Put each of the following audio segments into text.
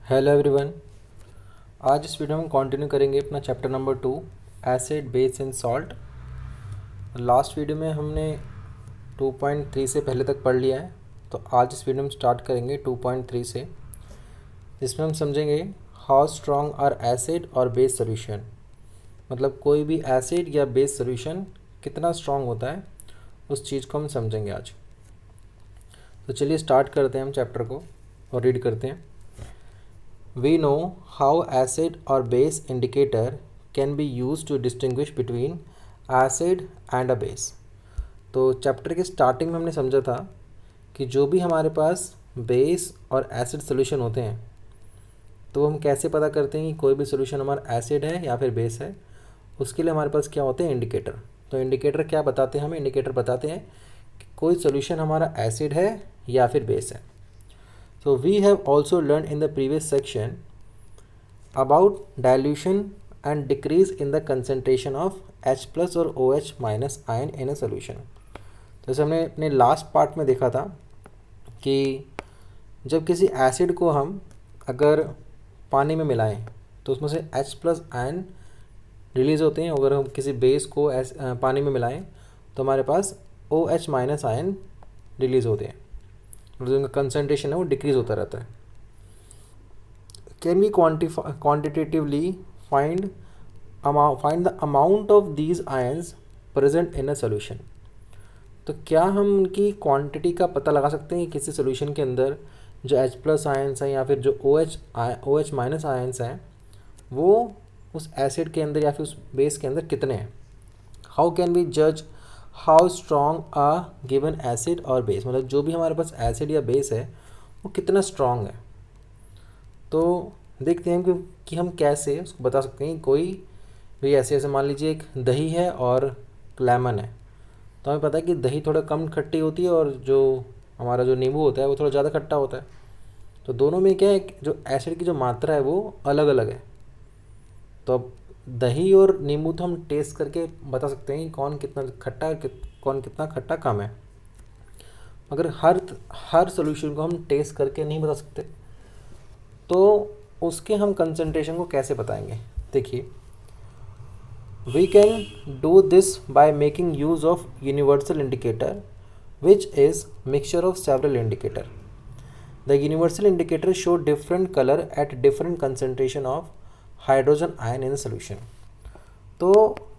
Hello everyone. आज इस video में कंटिन्यू करेंगे अपना chapter number 2 acid base and salt. Last video में हमने 2.3 से पहले तक पढ़ लिया है, तो आज इस वीडियो में स्टार्ट करेंगे 2.3 से, जिसमें हम समझेंगे हाउ स्ट्रॉन्ग आर एसिड और बेस सॉल्यूशन। मतलब कोई भी एसिड या बेस सॉल्यूशन कितना स्ट्रॉन्ग होता है, उस चीज़ को हम समझेंगे आज। तो चलिए स्टार्ट करते हैं हम चैप्टर को और रीड करते हैं। We know how acid or base indicator can be used to distinguish between acid and a base। तो चैप्टर के स्टार्टिंग में हमने समझा था कि जो भी हमारे पास बेस और एसिड सोल्यूशन होते हैं, तो हम कैसे पता करते हैं कि कोई भी सोल्यूशन हमारा एसिड है या फिर बेस है। उसके लिए हमारे पास क्या होते हैं, इंडिकेटर। तो इंडिकेटर क्या बताते हैं हमें? इंडिकेटर बताते हैं कि कोई सोल्यूशन हमारा एसिड है या फिर बेस है। So we have also learned in the previous section about dilution and decrease in the concentration of H plus और OH minus ion in a solution। तो जैसे हमने अपने लास्ट पार्ट में देखा था कि जब किसी एसिड को हम अगर पानी में मिलाएं तो उसमें से H प्लस आयन रिलीज़ होते हैं। अगर हम किसी बेस को पानी में मिलाएं तो हमारे पास OH माइनस आयन रिलीज़ होते हैं, उनका कंसनट्रेशन है वो डिक्रीज़ होता रहता है। Can we quantitatively find the amount of these ions present in a solution. तो क्या हम उनकी क्वांटिटी का पता लगा सकते हैं कि किसी सोल्यूशन के अंदर जो H प्लस आयंस हैं या फिर जो OH माइनस आयंस हैं वो उस एसिड के अंदर या फिर उस बेस के अंदर कितने हैं। हाउ कैन वी जज how strong a given acid और बेस। मतलब जो भी हमारे पास एसिड या बेस है वो कितना स्ट्रॉन्ग है। तो देखते हैं कि हम कैसे उसको बता सकते हैं। कोई भी ऐसे मान लीजिए एक दही है और लेमन है, तो हमें पता है कि दही थोड़ा कम खट्टी होती है और जो हमारा जो नींबू होता है वो थोड़ा ज़्यादा खट्टा होता है। तो दोनों में क्या है, जो एसिड की जो मात्रा है वो अलग अलग है। तो अब दही और नींबू तो हम टेस्ट करके बता सकते हैं कि कौन कितना खट्टा कौन कितना खट्टा कम है, मगर हर सोल्यूशन को हम टेस्ट करके नहीं बता सकते। तो उसके हम कंसंट्रेशन को कैसे बताएंगे? देखिए, we can do this by making use of universal indicator which is mixture of several indicator. The universal indicator show different colour at different concentration of hydrogen ion in solution. तो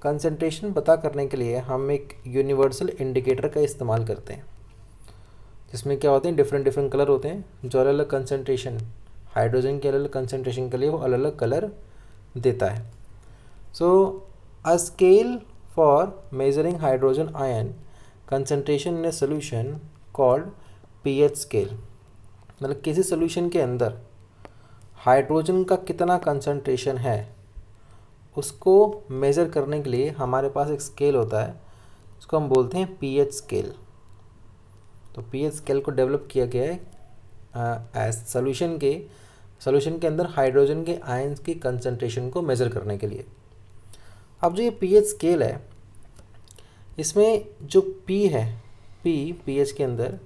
concentration पता करने के लिए हम एक universal indicator का इस्तेमाल करते हैं, जिसमें क्या होते हैं, डिफरेंट कलर होते हैं जो अलग अलग कंसंट्रेशन, हाइड्रोजन के अलग अलग कंसंट्रेशन के लिए वो अलग अलग कलर देता है। So a scale for measuring hydrogen ion concentration in a solution called pH scale. मतलब किसी सोल्यूशन के अंदर हाइड्रोजन का कितना कंसंट्रेशन है उसको मेज़र करने के लिए हमारे पास एक स्केल होता है, उसको हम बोलते हैं पीएच स्केल। तो पीएच स्केल को डेवलप किया गया है सोल्यूशन के अंदर हाइड्रोजन के आयंस की कंसंट्रेशन को मेज़र करने के लिए। अब जो ये पीएच स्केल है, इसमें जो पी है, पीएच के अंदर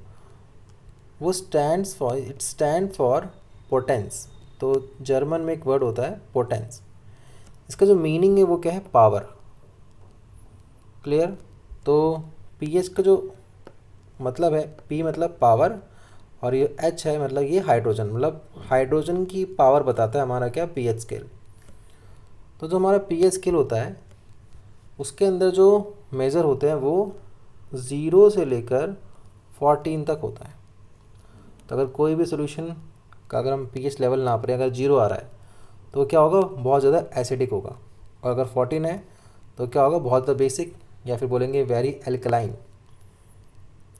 वो स्टैंड फॉर पोटेंस। तो जर्मन में एक वर्ड होता है पोटेंस, इसका जो मीनिंग है वो क्या है, पावर। क्लियर? तो पीएच का जो मतलब है, पी मतलब पावर और ये एच है मतलब ये हाइड्रोजन, मतलब हाइड्रोजन की पावर बताता है हमारा क्या, पीएच स्केल। तो जो हमारा पीएच स्केल होता है उसके अंदर जो मेज़र होते हैं वो 0 से लेकर 14 तक होता है। तो अगर कोई भी सोल्यूशन का अगर हम पीएच लेवल नाप रहे हैं, अगर 0 आ रहा है तो क्या होगा, बहुत ज़्यादा एसिडिक होगा। और अगर 14 है तो क्या होगा, बहुत ज़्यादा बेसिक, या फिर बोलेंगे वेरी एल्कलाइन।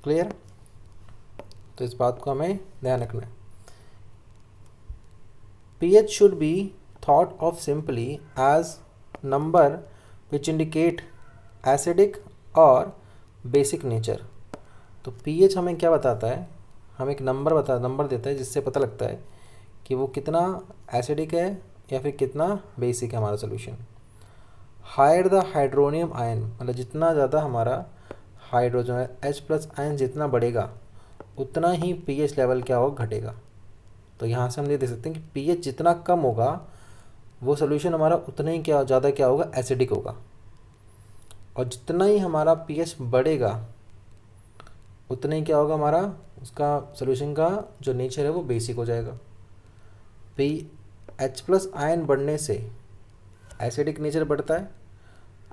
क्लियर? तो इस बात को हमें ध्यान रखना है। PH should be thought of simply as number which indicate acidic और बेसिक नेचर। तो पीएच हमें क्या बताता है, हमें एक नंबर देता है जिससे पता लगता है कि वो कितना एसिडिक है या फिर कितना बेसिक है हमारा solution. Higher the hydronium ion, मतलब जितना ज़्यादा हमारा हाइड्रोजन है, H प्लस आयन जितना बढ़ेगा उतना ही पीएच लेवल क्या होगा, घटेगा। तो यहाँ से हम ये देख सकते हैं कि पीएच जितना कम होगा वो सोल्यूशन हमारा उतना ही ज़्यादा क्या होगा, एसिडिक होगा। और जितना ही हमारा पीएच बढ़ेगा उतना ही क्या होगा, हमारा उसका सोल्यूशन का जो नेचर है वो बेसिक हो जाएगा। पी एच प्लस आयन बढ़ने से एसिडिक नेचर बढ़ता है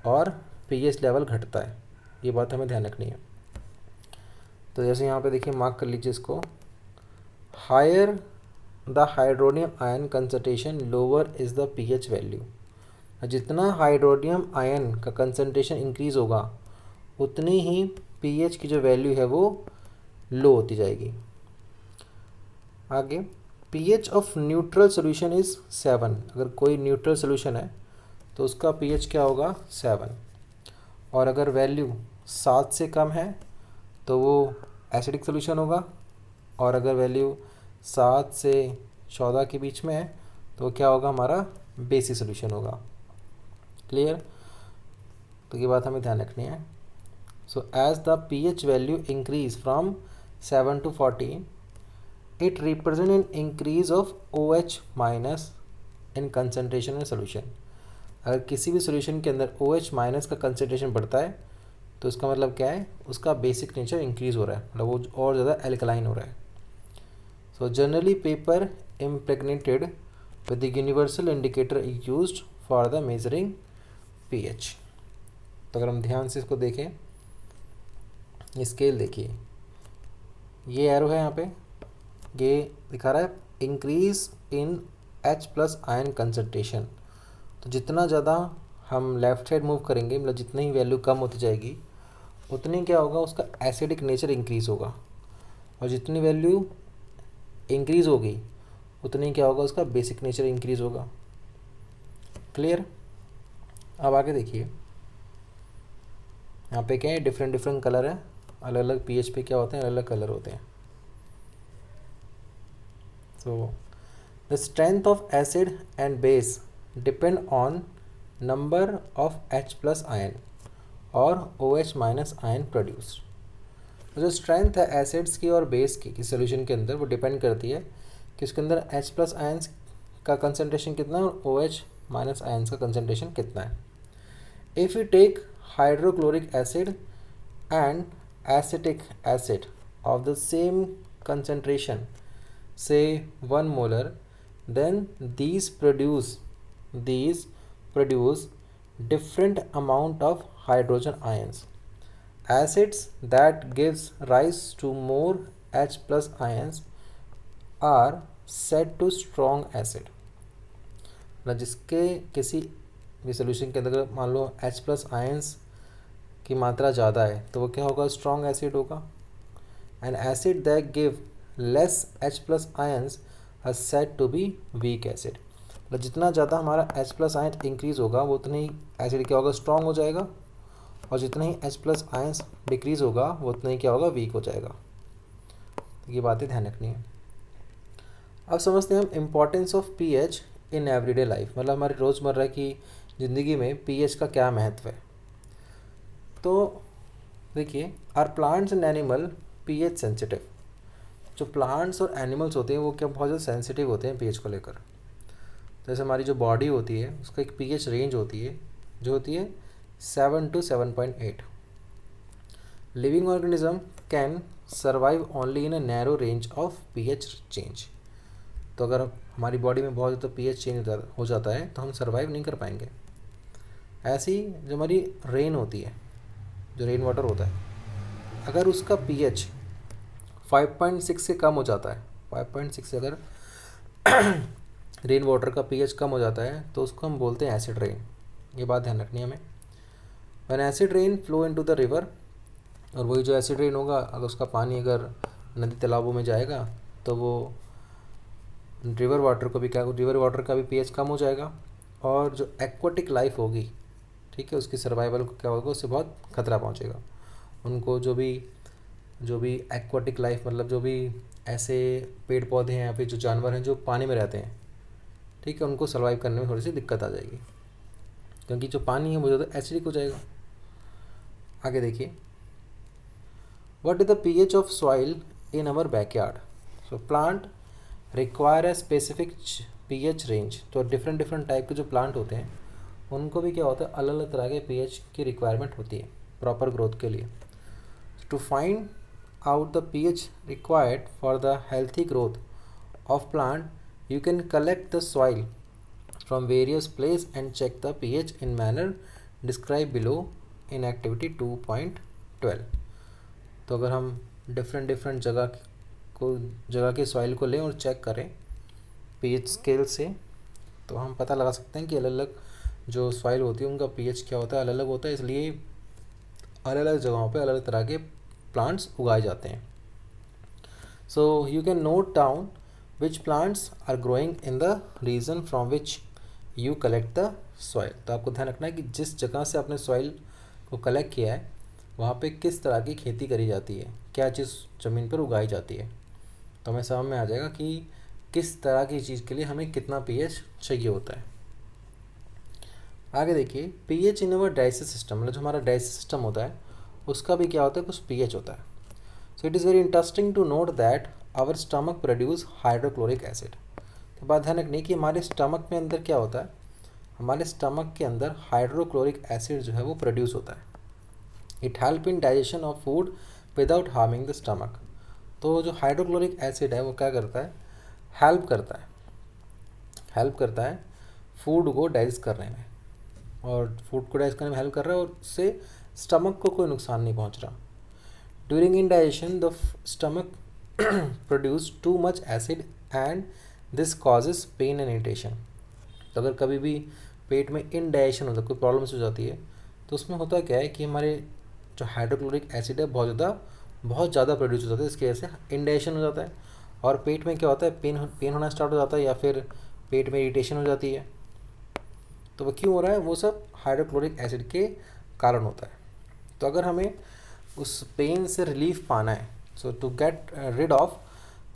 और पीएच लेवल घटता है, ये बात हमें ध्यान रखनी है। तो जैसे यहाँ पे देखिए, मार्क कर लीजिए इसको, higher the hydronium ion concentration lower is the pH value. जितना हाइड्रोनियम आयन का कंसंट्रेशन इंक्रीज होगा उतनी ही पीएच की जो वैल्यू है वो लो होती जाएगी। आगे, pH of neutral solution is 7। अगर कोई न्यूट्रल सोल्यूशन है तो उसका पीएच क्या होगा, 7। और अगर वैल्यू 7 से कम है तो वो एसिडिक सोल्यूशन होगा, और अगर वैल्यू 7 से 14 के बीच में है तो क्या होगा, हमारा बेसिक सोल्यूशन होगा। क्लियर? तो ये बात हमें ध्यान रखनी है। So as the pH value increase from 7 to 14, it represent an increase of OH minus in concentration in solution. अगर किसी भी सोल्यूशन के अंदर OH माइनस का कंसनट्रेशन बढ़ता है तो इसका मतलब क्या है, उसका बेसिक नेचर इंक्रीज हो रहा है, मतलब वो और ज़्यादा एल्कलाइन हो रहा है। So generally paper impregnated with the universal indicator used for the measuring pH. तो अगर हम ध्यान से इसको देखें, स्केल देखिए, ये एरो है यहाँ पे, ये दिखा रहा है increase in H plus ion concentration. तो जितना ज़्यादा हम लेफ़्ट साइड मूव करेंगे, मतलब जितनी ही वैल्यू कम होती जाएगी उतनी क्या होगा, उसका एसिडिक नेचर इंक्रीज़ होगा, और जितनी वैल्यू इंक्रीज़ होगी उतनी क्या होगा, उसका बेसिक नेचर इंक्रीज़ होगा। क्लियर? अब आगे देखिए, यहाँ पे क्या है, डिफरेंट डिफरेंट कलर है, अलग अलग पीएच पे क्या होते हैं, अलग अलग कलर होते हैं। So the strength of acid and base depend on number of H plus ion और OH माइनस आयन प्रोड्यूस्ड। जो स्ट्रेंथ है एसिड्स की और बेस की सोल्यूशन के अंदर, वो डिपेंड करती है कि उसके अंदर H प्लस आयन्स का कंसनट्रेशन कितना है और OH माइनस आयन्स का कंसनट्रेशन कितना है। If you take hydrochloric acid and acetic acid of the same concentration, say 1 molar, then these produce different amount of hydrogen ions. Acids that gives rise to more H plus ions are said to strong acid। मतलब जिसके किसी भी solution के अंदर मान लो H plus ions की मात्रा ज़्यादा है तो वो क्या होगा, स्ट्रॉन्ग एसिड होगा। And acid that give less H plus ions are said to be weak acid. मतलब जितना ज़्यादा हमारा H प्लस आयन इंक्रीज़ होगा वो उतना ही एसिड क्या होगा, स्ट्रॉन्ग हो जाएगा, और जितना ही H प्लस आयंस डिक्रीज़ होगा वो उतना ही क्या होगा, वीक हो जाएगा। तो ये बातें ध्यान रखनी है। अब समझते हैं हम importance of pH in everyday life, मतलब हमारी रोज़मर्रा की ज़िंदगी में पीएच का क्या महत्व है। तो देखिए, are plants and animal pH sensitive. जो प्लांट्स और एनिमल्स होते हैं वो क्या बहुत ज़्यादा सेंसिटिव होते हैं पीएच को लेकर। जैसे हमारी जो बॉडी होती है उसका एक पीएच रेंज होती है जो होती है 7 to 7.8। Living organism can survive only in a narrow range of pH change. तो अगर हमारी बॉडी में बहुत ज़्यादा पीएच चेंज हो जाता है तो हम सर्वाइव नहीं कर पाएंगे। ऐसी जो हमारी रेन होती है, जो रेन वाटर होता है, अगर उसका पीएच 5.6 से कम हो जाता है, 5.6 से अगर रेन वाटर का पीएच कम हो जाता है तो उसको हम बोलते हैं एसिड रेन। ये बात ध्यान रखनी है हमें। When acid rain flow into the river, और वही जो एसिड रेन होगा अगर उसका पानी अगर नदी तालाबों में जाएगा तो वो रिवर वाटर को भी क्या, रिवर वाटर का भी पीएच कम हो जाएगा, और जो एक्वाटिक लाइफ होगी, ठीक है, उसकी सर्वाइवल को क्या होगा, उससे बहुत खतरा पहुंचेगा। उनको जो भी एक्वाटिक लाइफ, मतलब जो भी ऐसे पेड़ पौधे हैं या फिर जो जानवर हैं जो पानी में रहते हैं, ठीक है, उनको सर्वाइव करने में थोड़ी सी दिक्कत आ जाएगी, क्योंकि जो पानी है वो ज़्यादा एसिडिक हो जाएगा। आगे देखिए, what is the pH of soil in our backyard. So plant require a specific pH range. तो डिफरेंट डिफरेंट टाइप के जो प्लांट होते हैं उनको भी क्या होता है, अलग अलग तरह के पीएच की रिक्वायरमेंट होती है प्रॉपर ग्रोथ के लिए। To find out the pH required for the healthy growth of plant, you can collect the soil from various places and check the pH in manner described below in activity 2.12। तो अगर हम different different जगह के soil को लें और check करें pH scale से, तो हम पता लगा सकते हैं कि अलग अलग जो सॉइल होती है उनका पीएच क्या होता है, अलग अलग होता है। इसलिए अलग अलग जगहों पे अलग अलग तरह के प्लांट्स उगाए जाते हैं। So you can note down which plants are growing in the region from which you collect the soil. तो आपको ध्यान रखना है कि जिस जगह से आपने सॉइल को कलेक्ट किया है वहाँ पे किस तरह की खेती करी जाती है, क्या चीज़ ज़मीन पर उगाई जाती है। तो हमें समझ में आ जाएगा कि किस तरह की चीज़ के लिए हमें कितना पीएच चाहिए होता है। आगे देखिए, पीएच इन अवर डाइजेस्टिव सिस्टम, मतलब जो हमारा डाइजेस्टिव सिस्टम होता है उसका भी क्या होता है, कुछ पीएच होता है। So it is very interesting to note that our stomach produce hydrochloric acid. तो बात ध्यान रखनी कि हमारे स्टमक में अंदर क्या होता है, हमारे स्टमक के अंदर हाइड्रोक्लोरिक एसिड जो है वो प्रोड्यूस होता है। It help in digestion of food without harming the stomach. तो जो हाइड्रोक्लोरिक एसिड है वो क्या करता है, हेल्प करता है फूड को डाइजेस्ट करने में, और फूड को डाइजेस्ट करने में हेल्प कर रहा है और उससे स्टमक को कोई नुकसान नहीं पहुंच रहा। During indigestion the stomach produce too much acid and this causes pain and irritation. तो अगर कभी भी पेट में इनडाइजेशन होता है, कोई प्रॉब्लम्स हो जाती है, तो उसमें होता क्या है कि हमारे जो हाइड्रोक्लोरिक एसिड है बहुत ज़्यादा प्रोड्यूस हो जाता है। इसकी वजह से इनडाइजेशन हो जाता है और पेट में क्या होता है, पेन होना स्टार्ट हो जाता है या फिर पेट में इरिटेशन हो जाती है। तो वो क्यों हो रहा है, वो सब हाइड्रोक्लोरिक एसिड के कारण होता है। तो अगर हमें उस पेन से रिलीफ पाना है, so to get rid of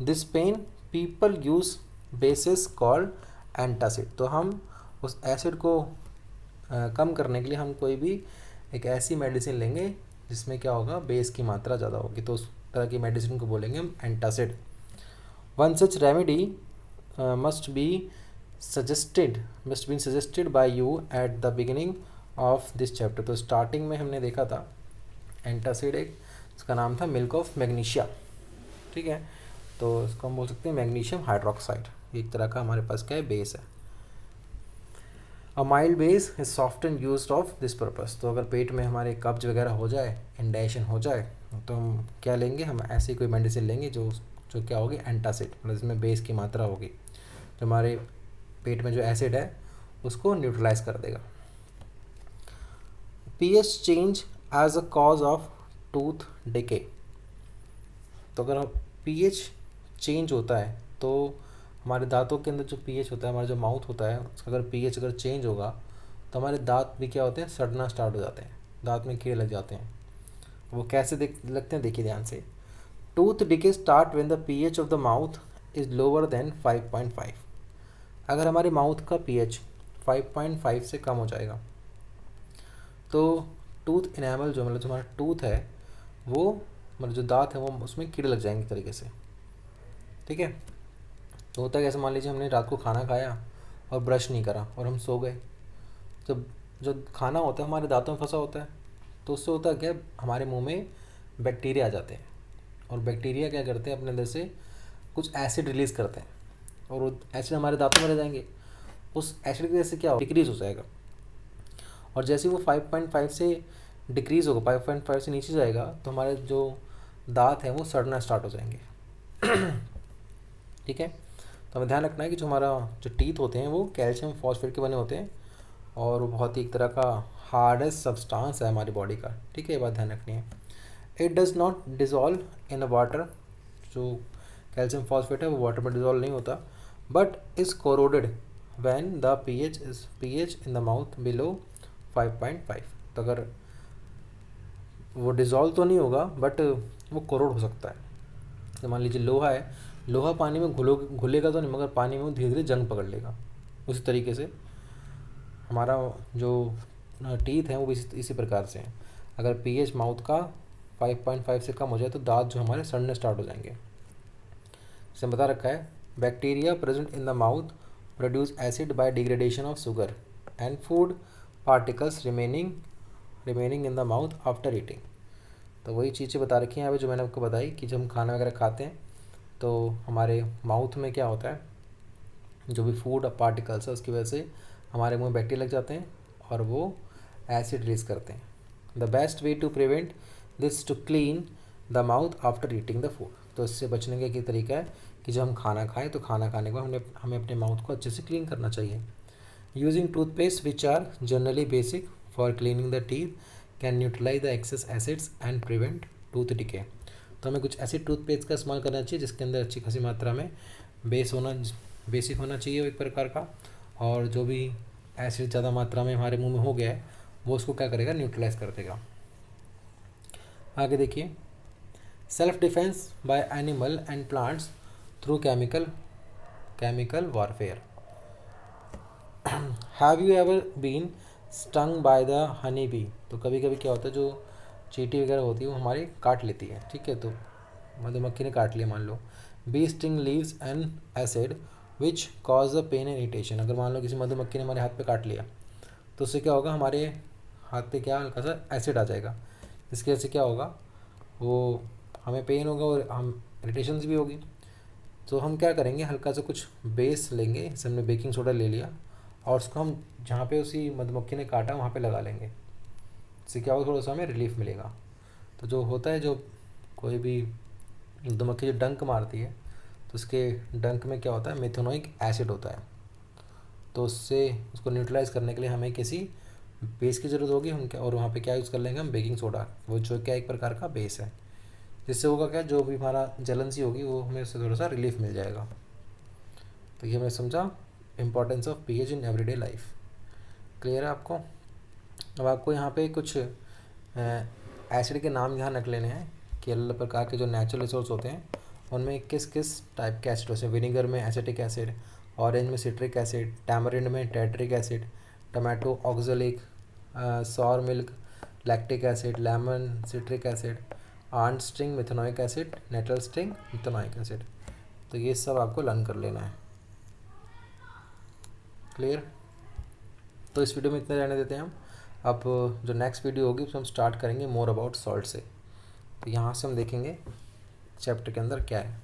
this pain people use bases called antacid. तो हम उस एसिड को कम करने के लिए हम कोई भी एक ऐसी मेडिसिन लेंगे जिसमें क्या होगा, बेस की मात्रा ज़्यादा होगी, तो उस तरह की मेडिसिन को बोलेंगे हम antacid. One such remedy must be suggested by you at the beginning of this chapter. तो स्टार्टिंग में हमने देखा था एंटासिड, एक इसका नाम था मिल्क ऑफ मैग्नीशिया, ठीक है। तो इसको हम बोल सकते हैं मैग्नीशियम हाइड्रोक्साइड। एक तरह का हमारे पास क्या है, बेस है। A mild base is soft and use of this purpose. तो अगर पेट में हमारे कब्ज वगैरह हो जाए, इंडाइजेशन हो जाए, तो हम क्या लेंगे, हम ऐसी कोई मेडिसिन लेंगे जो क्या होगी, एंटासिड, मतलब इसमें बेस की मात्रा होगी जो हमारे पेट में जो एसिड है उसको न्यूट्रलाइज कर देगा। PH change as a cause of tooth decay. तो अगर पीएच चेंज होता है तो हमारे दांतों के अंदर जो पीएच होता है, हमारा जो माउथ होता है, उसका अगर पीएच अगर चेंज होगा तो हमारे दांत भी क्या होते हैं, सड़ना स्टार्ट हो जाते हैं, दांत में कीड़े लग जाते हैं। वो कैसे लगते हैं, देखिए ध्यान से। Tooth decay start when the pH of the mouth is lower than 5.5। अगर हमारे माउथ का पीएच 5.5 से कम हो जाएगा तो टूथ इनेमल जो, मतलब जो हमारा टूथ है वो, मतलब जो दांत है वो, उसमें कीड़े लग जाएंगे तरीके से, ठीक है। तो होता है कैसे, मान लीजिए हमने रात को खाना खाया और ब्रश नहीं करा और हम सो गए, तो जो खाना होता है हमारे दांतों में फंसा होता है, तो उससे होता है क्या, हमारे मुंह में बैक्टीरिया आ जाते हैं और बैक्टीरिया क्या करते हैं, अपने अंदर से कुछ एसिड रिलीज़ करते हैं और वो एसिड हमारे दांतों में रह जाएंगे। उस एसिड की वजह से क्या हो, डिक्रीज़ हो जाएगा, और जैसे वो 5.5 से डिक्रीज़ होगा, 5.5 से नीचे जाएगा, तो हमारे जो दांत हैं वो सड़ना स्टार्ट हो जाएंगे, ठीक है। तो हमें ध्यान रखना है कि जो हमारा जो टीथ होते हैं वो कैल्शियम फॉस्फेट के बने होते हैं और वो बहुत ही एक तरह का हार्डेस्ट सब्सटेंस है हमारी बॉडी का, ठीक है, ये बात ध्यान रखनी है। It does not dissolve in water. जो कैल्शियम फॉस्फेट है वो वाटर में डिज़ोल्व नहीं होता, but is corroded when the pH in the mouth below 5.5। तो अगर वो डिज़ोल्व तो नहीं होगा बट वो कोरोड हो सकता है। तो मान लीजिए लोहा है, लोहा पानी में घुलेगा तो नहीं, मगर पानी में वो धीरे धीरे जंग पकड़ लेगा। उसी तरीके से हमारा जो टीथ है वो भी इसी प्रकार से है। अगर पीएच माउथ का 5.5 से कम हो जाए तो दांत जो हमारे सड़ने स्टार्ट हो जाएंगे। इसमें बता रखा है bacteria present in the mouth produce acid by degradation of sugar and food particles remaining in the mouth after eating. तो वही चीज़ें बता रखी हैं यहाँ पे जो मैंने आपको बताई कि जब हम खाना वगैरह खाते हैं तो हमारे माउथ में क्या होता है, जो भी फूड पार्टिकल्स है उसकी वजह से हमारे मुंह में बैक्टीरिया लग जाते हैं और वो एसिड रिलीज करते हैं। The best way to prevent this to clean the mouth after eating the food. तो इससे बचने का एक तरीका है कि जब हम खाना खाएं तो खाना खाने के बाद हमें अपने माउथ को अच्छे से क्लीन करना चाहिए। Using toothpaste which are generally basic for cleaning the teeth can neutralise the excess acids and prevent tooth decay. तो हमें कुछ ऐसे टूथपेस्ट का इस्तेमाल करना चाहिए जिसके अंदर अच्छी खासी मात्रा में बेसिक होना चाहिए एक प्रकार का, और जो भी एसिड ज़्यादा मात्रा में हमारे मुंह में हो गया है वो उसको क्या करेगा, न्यूट्रलाइज कर देगा। आगे देखिए, self defence by animal and plants through chemical warfare. Have you ever been stung by the honey bee. तो कभी कभी क्या होता है, जो चींटी वगैरह होती है वो हमारी काट लेती है, ठीक है, तो मधुमक्खी ने काट लिया मान लो। Bee sting leaves an acid which cause the pain and irritation. अगर मान लो किसी मधुमक्खी ने हमारे हाथ पे काट लिया तो उससे क्या होगा, हमारे हाथ पे क्या हल्का सा एसिड आ जाएगा, इसकी वजह से क्या होगा, वो हमें पेन होगा और हम इरिटेशन भी होगी। तो हम क्या करेंगे, हल्का सा कुछ बेस लेंगे, जैसे हमने बेकिंग सोडा ले लिया और उसको हम जहाँ पे उसी मधुमक्खी ने काटा वहाँ पे लगा लेंगे, इससे क्या होगा, थोड़ा सा हमें रिलीफ मिलेगा। तो जो होता है, जो कोई भी मधुमक्खी जो डंक मारती है तो उसके डंक में क्या होता है, मेथनोइक एसिड होता है। तो उससे उसको न्यूट्रलाइज करने के लिए हमें किसी बेस की ज़रूरत होगी, हम क्या, और वहाँ पे क्या यूज़ कर लेंगे, हम बेकिंग सोडा, वो जो क्या एक प्रकार का बेस है। जिससे होगा क्या, जो भी हमारा जलन सी होगी वो हमें उससे थोड़ा सा रिलीफ मिल जाएगा। तो ये हमने समझा importance of pH in everyday life. Clear है आपको। अब आपको यहाँ पे कुछ एसिड के नाम ध्यान रख लेने हैं कि अलग प्रकार के जो नेचुरल रिसोर्स होते हैं उनमें किस किस टाइप के एसिड होते हैं। विनीगर में एसिटिक एसिड, ऑरेंज में सिट्रिक एसिड, टैमरिंड में tartaric acid, tomato oxalic, sour milk lactic acid, lemon citric acid, ant sting methanoic acid, nettle sting methanoic acid. तो ये सब आपको लर्न कर लेना है। क्लियर। तो इस वीडियो में इतना रहने देते हैं हम। अब जो नेक्स्ट वीडियो होगी उसमें हम स्टार्ट करेंगे मोर अबाउट सॉल्ट से। तो यहाँ से हम देखेंगे चैप्टर के अंदर क्या है।